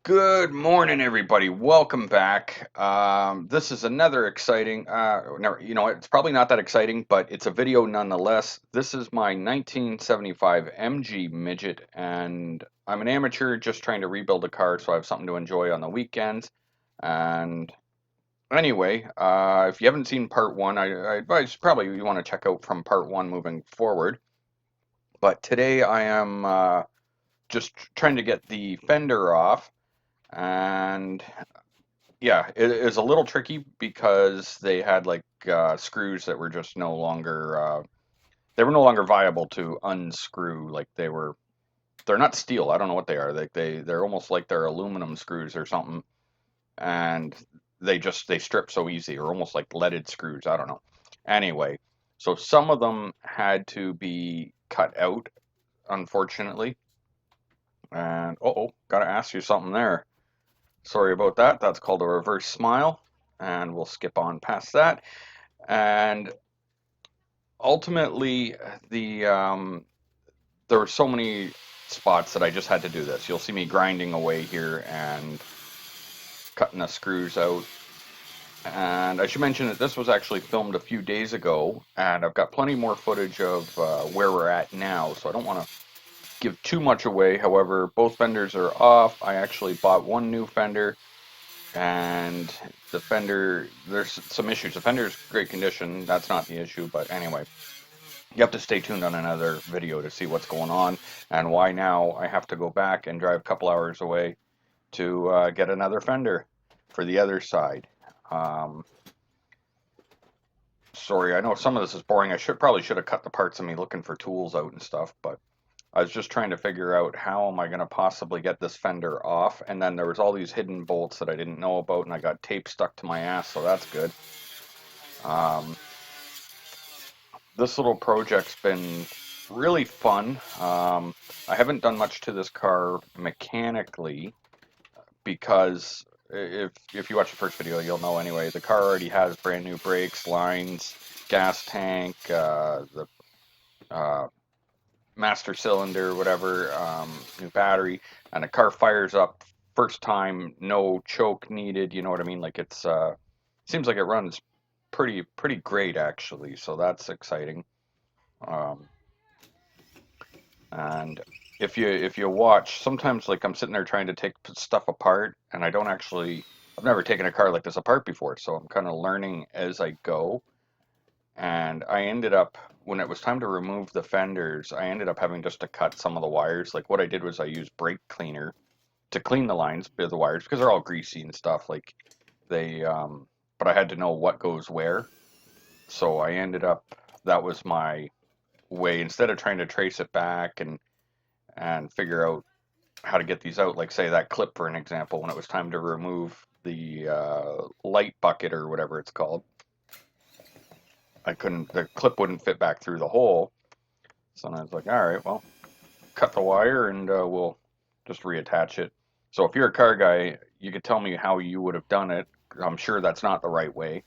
Good morning, everybody. Welcome back. This is another exciting, it's probably not that exciting, but it's a video nonetheless. This is my 1975 MG Midget, and I'm an amateur just trying to rebuild a car so I have something to enjoy on the weekends. And anyway, if you haven't seen part one, I advise probably you want to check out from part one moving forward. But today I am just trying to get the fender off. And yeah, it is a little tricky because they had like screws that were just no longer they were no longer viable to unscrew. Like they're not steel. I don't know what they are. Like they're almost like they're aluminum screws or something, and they strip so easy, or almost like leaded screws. I don't know. Anyway, so some of them had to be cut out, unfortunately. And gotta ask you something there. Sorry about that. That's called a reverse smile, and we'll skip on past that. And ultimately, the there were so many spots that I just had to do this. You'll see me grinding away here and cutting the screws out. And I should mention that this was actually filmed a few days ago, and I've got plenty more footage of where we're at now, so I don't want to give too much away. However, both fenders are off. I actually bought one new fender, and the fender, there's some issues. The fender's great condition, that's not the issue, but anyway, you have to stay tuned on another video to see what's going on and why now I have to go back and drive a couple hours away to get another fender for the other side. Um, Sorry, I know some of this is boring. I should have cut the parts of me looking for tools out and stuff, but I was just trying to figure out how am I going to possibly get this fender off, and then there was all these hidden bolts that I didn't know about, and I got tape stuck to my ass, so that's good. Um, this little project's been really fun. I haven't done much to this car mechanically because if you watch the first video, you'll know anyway. The car already has brand new brakes, lines, gas tank, the uh, master cylinder, whatever, new battery, and the car fires up first time, no choke needed. You know what I mean? Like seems like it runs pretty great actually. So that's exciting. Um, and if you watch, sometimes like I'm sitting there trying to take stuff apart, and I don't actually. I've never taken a car like this apart before, so I'm kind of learning as I go. And I ended up, when it was time to remove the fenders, I ended up having just to cut some of the wires. Like what I did was I used brake cleaner to clean the lines of the wires because they're all greasy and stuff. Like but I had to know what goes where. So I ended up, that was my way. Instead of trying to trace it back and figure out how to get these out, like say that clip for an example, when it was time to remove the light bucket or whatever it's called, the clip wouldn't fit back through the hole. So I was like, all right, well, cut the wire and we'll just reattach it. So if you're a car guy, you could tell me how you would have done it. I'm sure that's not the right way,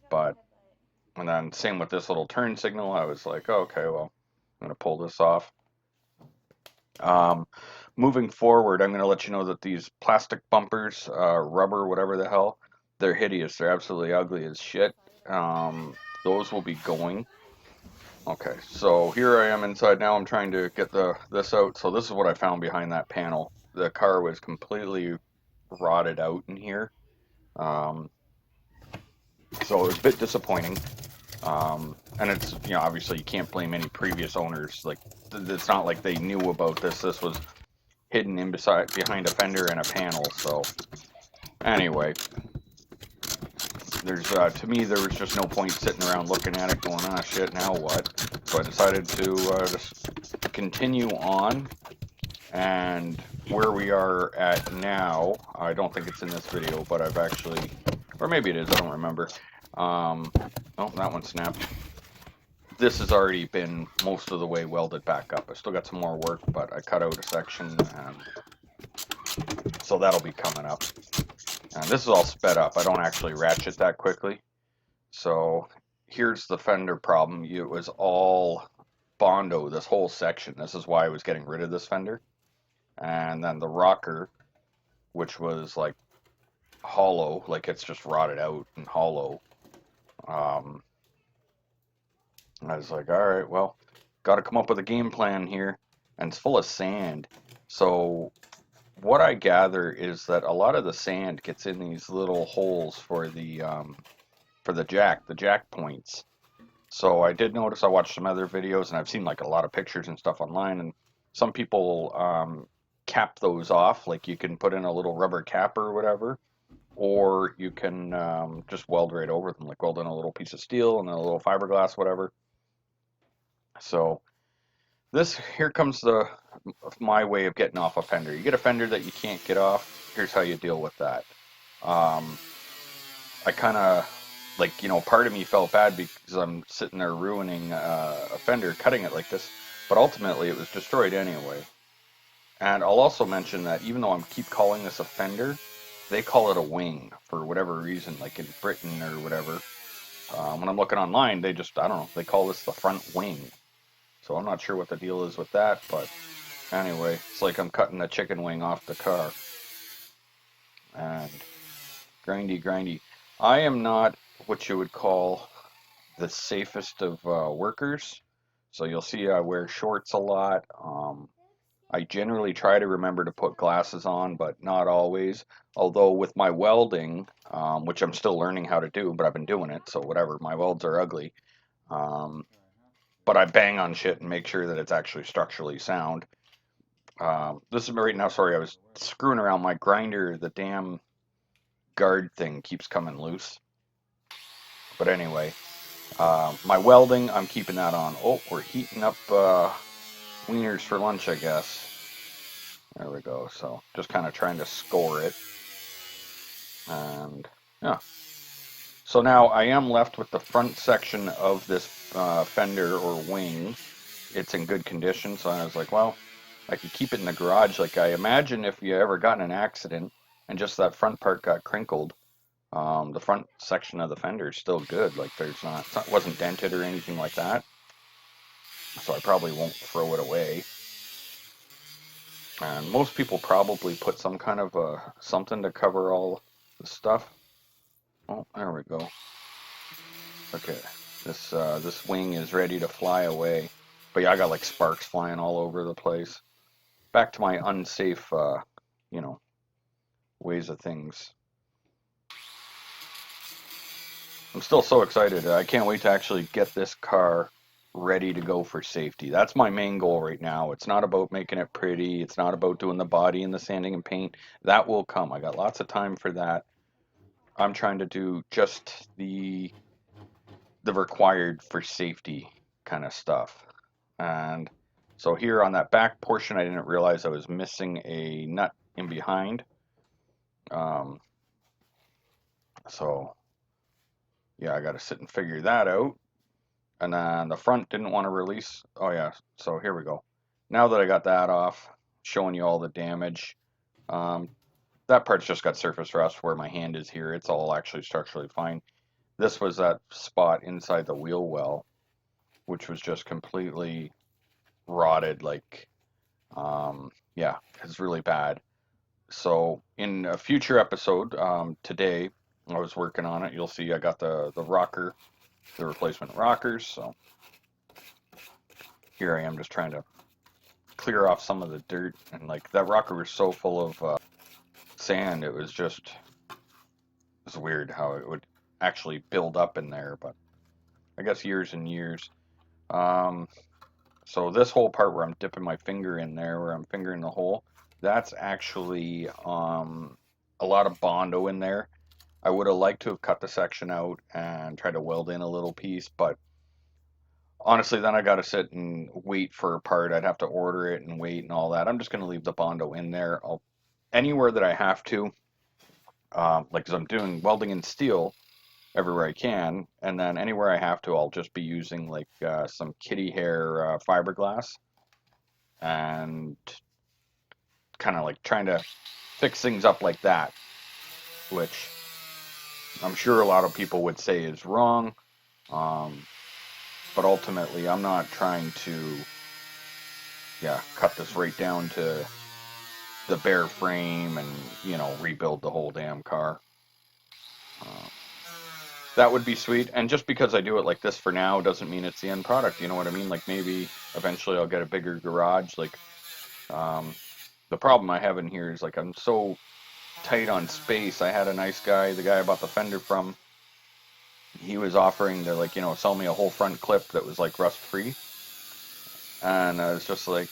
but and then same with this little turn signal. I was like, oh, okay, well, I'm gonna pull this off. Um, Moving forward, I'm gonna let you know that these plastic bumpers, rubber, whatever the hell, they're hideous. They're absolutely ugly as shit. Um, those will be going. Okay, so here I am inside now. I'm trying to get this out. So this is what I found behind that panel. The car was completely rotted out in here. Um, so it was a bit disappointing. And it's, obviously you can't blame any previous owners. Like it's not like they knew about this. This was hidden behind a fender and a panel. So anyway, there's to me there was just no point sitting around looking at it going, ah shit, now what? So I decided to just continue on. And where we are at now, I don't think it's in this video, but I've actually, or maybe it is, I don't remember. Oh, that one snapped. This has already been most of the way welded back up. I still got some more work, but I cut out a section, and so that'll be coming up. And this is all sped up. I don't actually ratchet that quickly. So here's the fender problem. It was all Bondo, this whole section. This is why I was getting rid of this fender. And then the rocker which was like hollow, like it's just rotted out and hollow. Um, I was like, all right, well, got to come up with a game plan here, and it's full of sand. So what I gather is that a lot of the sand gets in these little holes for the jack points. So I did notice I watched some other videos, and I've seen like a lot of pictures and stuff online, and some people cap those off, like you can put in a little rubber cap or whatever, or you can just weld right over them, like weld in a little piece of steel and then a little fiberglass, whatever. So this here comes my way of getting off a fender. You get a fender that you can't get off. Here's how you deal with that. Um, I kind of like, part of me felt bad because I'm sitting there ruining a fender, cutting it like this, but ultimately it was destroyed anyway. And I'll also mention that even though I keep calling this a fender, they call it a wing for whatever reason, like in Britain or whatever. When I'm looking online, I don't know, they call this the front wing. So I'm not sure what the deal is with that, but anyway, it's like I'm cutting a chicken wing off the car. And grindy, grindy. I am not what you would call the safest of workers. So you'll see I wear shorts a lot. I generally try to remember to put glasses on, but not always. Although with my welding, which I'm still learning how to do, but I've been doing it, so whatever, my welds are ugly. Um, but I bang on shit and make sure that it's actually structurally sound. This is right now, sorry, I was screwing around my grinder. The damn guard thing keeps coming loose. But anyway, my welding, I'm keeping that on. Oh, we're heating up wieners for lunch, I guess. There we go. So just kind of trying to score it. And yeah. So now I am left with the front section of this fender or wing. It's in good condition. So I was like, well, I could keep it in the garage. Like I imagine if you ever got in an accident and just that front part got crinkled, the front section of the fender is still good. Like it wasn't dented or anything like that. So I probably won't throw it away. And most people probably put some kind of something to cover all the stuff. Oh, there we go. Okay, this wing is ready to fly away. But yeah, I got like sparks flying all over the place. Back to my unsafe, you know, ways of things. I'm still so excited. I can't wait to actually get this car ready to go for safety. That's my main goal right now. It's not about making it pretty. It's not about doing the body and the sanding and paint. That will come. I got lots of time for that. I'm trying to do just the required for safety kind of stuff. And so here on that back portion, I didn't realize I was missing a nut in behind. Um, so yeah, I got to sit and figure that out. And then the front didn't want to release. Oh yeah, so here we go. Now that I got that off, showing you all the damage. Um, that part's just got surface rust where my hand is here. It's all actually structurally fine. This was that spot inside the wheel well, which was just completely rotted. Like, yeah, it's really bad. So in a future episode, today I was working on it. You'll see I got the rocker, the replacement rockers. So here I am just trying to clear off some of the dirt, and like that rocker was so full of sand, it was weird how it would actually build up in there, but I guess years and years. Um, so this whole part where I'm dipping my finger in there, where I'm fingering the hole, that's actually a lot of Bondo in there. I would have liked to have cut the section out and tried to weld in a little piece, but honestly, then I got to sit and wait for a part. I'd have to order it and wait and all that. I'm just going to leave the Bondo in there. Anywhere that I have to, like, because I'm doing welding in steel everywhere I can, and then anywhere I have to, I'll just be using like some kitty hair fiberglass and kind of like trying to fix things up like that, which I'm sure a lot of people would say is wrong. Um, but ultimately, I'm not trying to, yeah, cut this right down to the bare frame and, you know, rebuild the whole damn car. Uh, that would be sweet. And just because I do it like this for now doesn't mean it's the end product. You know what I mean? Like maybe eventually I'll get a bigger garage. Like um, the problem I have in here is like I'm so tight on space. I had a nice guy, the guy I bought the fender from. He was offering to like, you know, sell me a whole front clip that was like rust free. And I was just like,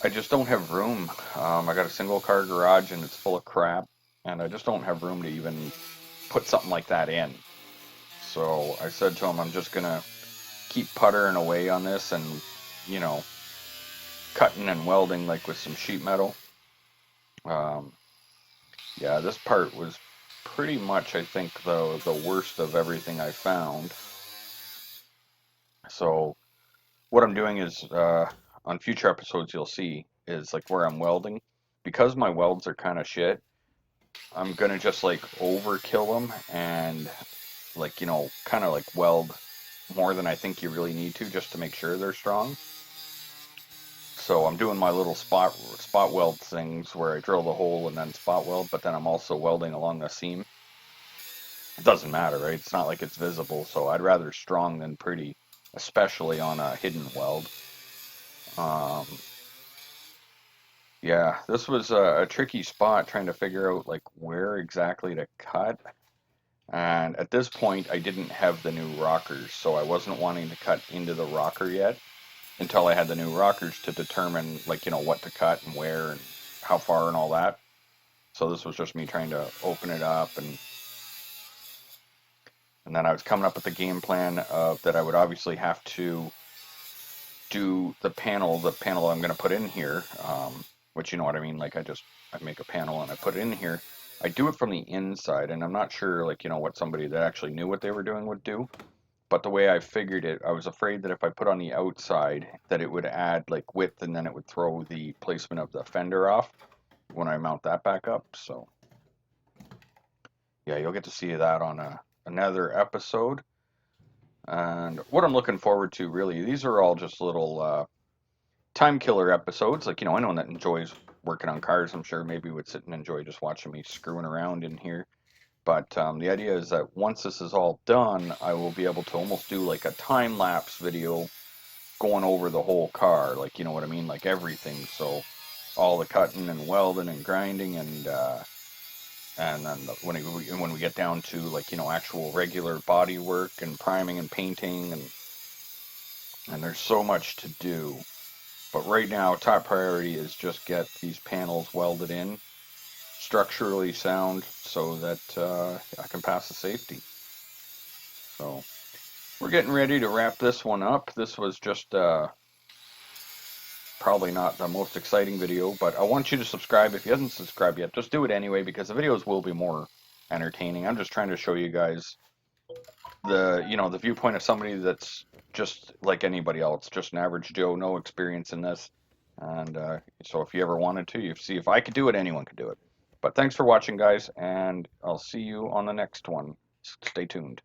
I just don't have room. I got a single car garage and it's full of crap. And I just don't have room to even put something like that in. So I said to him, I'm just gonna keep puttering away on this and, you know, cutting and welding like with some sheet metal. Um, yeah, this part was pretty much, I think, the worst of everything I found. So what I'm doing is, on future episodes you'll see, is like where I'm welding. Because my welds are kind of shit, I'm gonna just like overkill them and like, you know, kind of like weld more than I think you really need to just to make sure they're strong. So I'm doing my little spot weld things where I drill the hole and then spot weld, but then I'm also welding along the seam. It doesn't matter, right? It's not like it's visible, so I'd rather strong than pretty, especially on a hidden weld. Um, yeah, this was a tricky spot trying to figure out like where exactly to cut. And at this point, I didn't have the new rockers, so I wasn't wanting to cut into the rocker yet until I had the new rockers to determine like, you know, what to cut and where and how far and all that. So this was just me trying to open it up and then I was coming up with the game plan of that I would obviously have to do the panel I'm going to put in here, which you know what I mean. Like I make a panel and I put it in here. I do it from the inside, and I'm not sure like you know what somebody that actually knew what they were doing would do. But the way I figured it, I was afraid that if I put on the outside, that it would add like width, and then it would throw the placement of the fender off when I mount that back up. So yeah, you'll get to see that on another episode. And what I'm looking forward to, really, these are all just little time killer episodes. Like, you know, anyone that enjoys working on cars, I'm sure maybe would sit and enjoy just watching me screwing around in here. But the idea is that once this is all done, I will be able to almost do like a time lapse video going over the whole car. Like, you know what I mean? Like everything. So all the cutting and welding and grinding and then when we get down to like you know actual regular body work and priming and painting and there's so much to do. But right now, top priority is just get these panels welded in, structurally sound, so that I can pass the safety. So we're getting ready to wrap this one up. This was just probably not the most exciting video, but I want you to subscribe. If you haven't subscribed yet, just do it anyway because the videos will be more entertaining. I'm just trying to show you guys the you know the viewpoint of somebody that's just like anybody else, just an average Joe, no experience in this. And so if you ever wanted to, you see if I could do it, anyone could do it. But thanks for watching, guys, and I'll see you on the next one. Stay tuned.